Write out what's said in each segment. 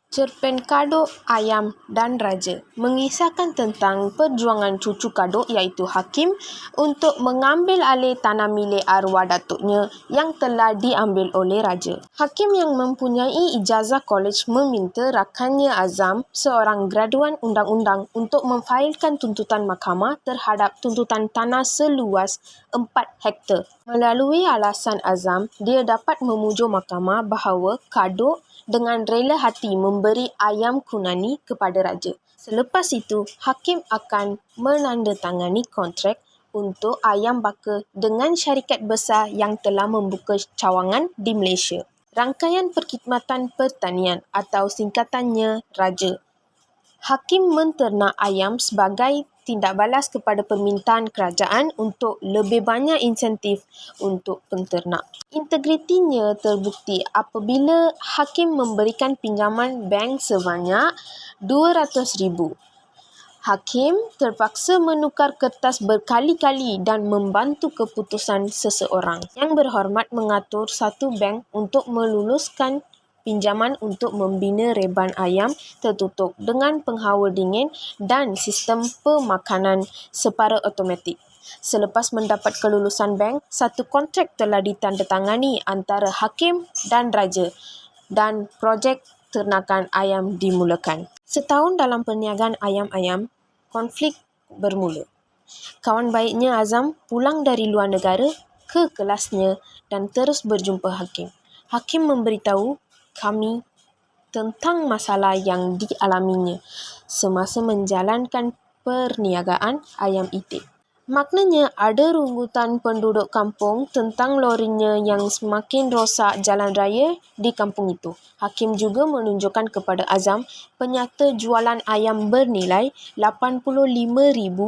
Cerpen Kadok, Ayam dan Raja mengisahkan tentang perjuangan cucu Kadok iaitu Hakim untuk mengambil alih tanah milik arwah datuknya yang telah diambil oleh Raja. Hakim yang mempunyai ijazah kolej meminta rakannya Azam, seorang graduan undang-undang, untuk memfailkan tuntutan mahkamah terhadap tuntutan tanah seluas 4 hektar. Melalui alasan Azam, dia dapat memujuk mahkamah bahawa Kadok dengan rela hati memberi ayam Kunani kepada Raja. Selepas itu, Hakim akan menandatangani kontrak untuk ayam baka dengan syarikat besar yang telah membuka cawangan di Malaysia. Rangkaian Perkhidmatan Pertanian atau singkatannya Raja. Hakim menternak ayam sebagai tindak balas kepada permintaan kerajaan untuk lebih banyak insentif untuk penternak. Integritinya terbukti apabila Hakim memberikan pinjaman bank sebanyak RM200,000. Hakim terpaksa menukar kertas berkali-kali dan membantu keputusan seseorang. Yang berhormat mengatur satu bank untuk meluluskan pinjaman untuk membina reban ayam tertutup dengan penghawa dingin dan sistem pemakanan separa automatik. Selepas mendapat kelulusan bank, satu kontrak telah ditandatangani antara Hakim dan Raja dan projek ternakan ayam dimulakan. Setahun dalam perniagaan ayam-ayam, konflik bermula. Kawan baiknya Azam pulang dari luar negara ke kelasnya dan terus berjumpa Hakim. Hakim memberitahu kami tentang masalah yang dialaminya semasa menjalankan perniagaan ayam itik. Maknanya ada rungutan penduduk kampung tentang lorinya yang semakin rosak jalan raya di kampung itu. Hakim juga menunjukkan kepada Azam penyata jualan ayam bernilai RM85,000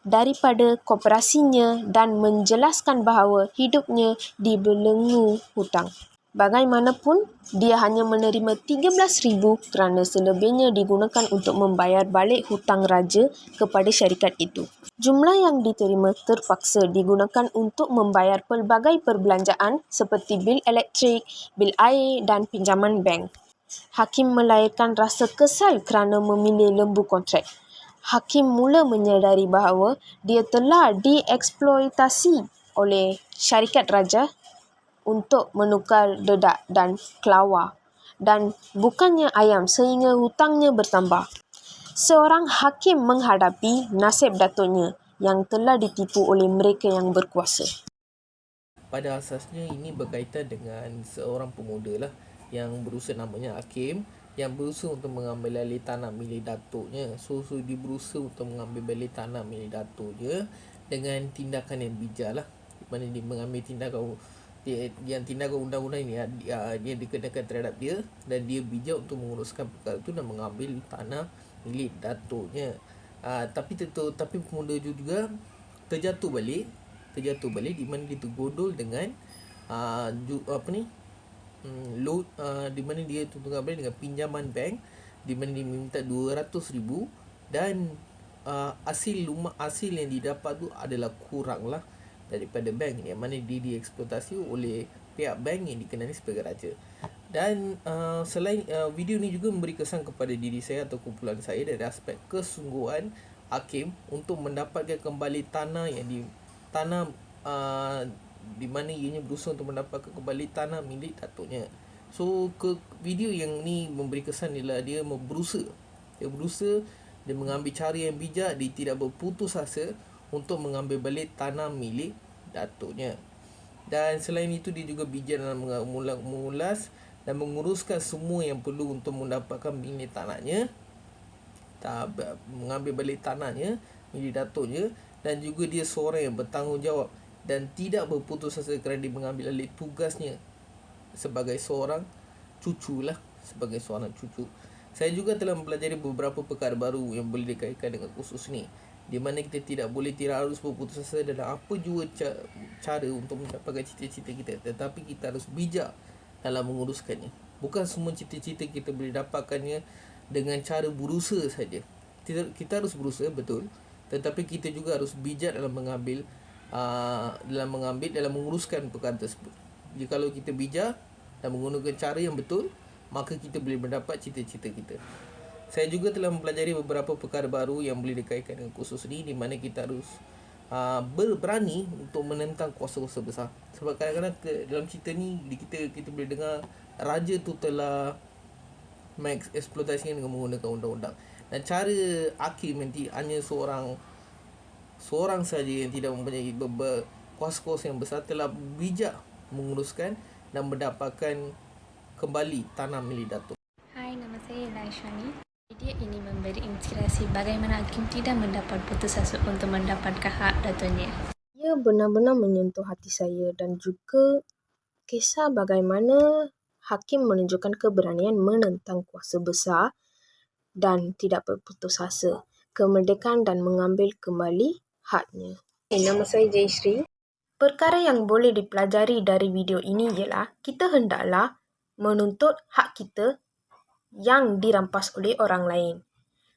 daripada koperasinya dan menjelaskan bahawa hidupnya dibelenggu hutang. Bagaimanapun, dia hanya menerima RM13,000 kerana selebihnya digunakan untuk membayar balik hutang Raja kepada syarikat itu. Jumlah yang diterima terpaksa digunakan untuk membayar pelbagai perbelanjaan seperti bil elektrik, bil air dan pinjaman bank. Hakim melahirkan rasa kesal kerana memilih lembu kontrak. Hakim mula menyedari bahawa dia telah dieksploitasi oleh syarikat Raja untuk menukar dedak dan kelawar dan bukannya ayam sehingga hutangnya bertambah. Seorang hakim menghadapi nasib datuknya yang telah ditipu oleh mereka yang berkuasa. Pada asasnya ini berkaitan dengan seorang pemuda lah yang berusaha, namanya Hakim, yang berusaha untuk mengambil alih tanah milik datuknya. So dia berusaha untuk mengambil alih tanah milik datuknya dengan tindakan yang bijak lah. Di mana dia mengambil tindakan undang-undang ini dia dikenakan terhadap dia, dan dia bijak untuk menguruskan perkara itu dan mengambil tanah milik datuknya. Tapi pemuda juga terjatuh balik di mana dia tergodol dengan di mana dia tertunggang balik dengan pinjaman bank, di mana dia minta RM200,000 dan hasil yang didapat tu adalah kurang lah daripada bank, yang mana dia dieksploitasi oleh pihak bank yang dikenali sebagai Raja. Dan selain video ni juga memberi kesan kepada diri saya atau kumpulan saya dari aspek kesungguhan Hakim untuk mendapatkan kembali tanah di mana ianya berusaha untuk mendapatkan kembali tanah milik datuknya. So video yang ni memberi kesan ialah dia berusaha dia mengambil cara yang bijak, dia tidak berputus asa untuk mengambil balik tanah milik datuknya. Dan selain itu dia juga bijak dalam mengulas dan menguruskan semua yang perlu untuk mendapatkan milik tanahnya, mengambil balik tanahnya milik datuknya. Dan juga dia seorang yang bertanggungjawab dan tidak berputus asa kerana dia mengambil alih tugasnya sebagai seorang cucu. Saya juga telah mempelajari beberapa perkara baru yang boleh dikaitkan dengan kursus ni, di mana kita tidak harus berputus asa dalam apa jua cara untuk mendapatkan cita-cita kita, tetapi kita harus bijak dalam menguruskannya. Bukan semua cita-cita kita boleh dapatkannya dengan cara berusaha saja. Kita harus berusaha, betul, tetapi kita juga harus bijak dalam menguruskan perkara tersebut. Jikalau kita bijak dan menggunakan cara yang betul, maka kita boleh mendapat cita-cita kita. Saya juga telah mempelajari beberapa perkara baru yang boleh dikaitkan dengan kursus ni, di mana kita harus berani untuk menentang kuasa-kuasa besar. Sebab kadang-kadang dalam cerita ni kita boleh dengar raja tu telah mengeksploitasikan dengan menggunakan undang-undang. Dan cara hakim nanti hanya seorang saja yang tidak mempunyai kuasa-kuasa yang besar telah bijak menguruskan dan mendapatkan kembali tanah milik Datuk. Hai, nama saya Laishani. Video ini memberi inspirasi bagaimana hakim tidak mendapat putus asa untuk mendapatkan hak datuknya. Ia benar-benar menyentuh hati saya dan juga kisah bagaimana hakim menunjukkan keberanian menentang kuasa besar dan tidak berputus asa, kemerdekaan dan mengambil kembali haknya. Nama saya Jaysri. Perkara yang boleh dipelajari dari video ini ialah kita hendaklah menuntut hak kita yang dirampas oleh orang lain.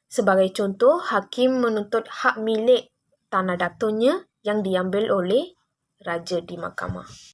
Sebagai contoh, hakim menuntut hak milik tanah datuknya yang diambil oleh raja di mahkamah.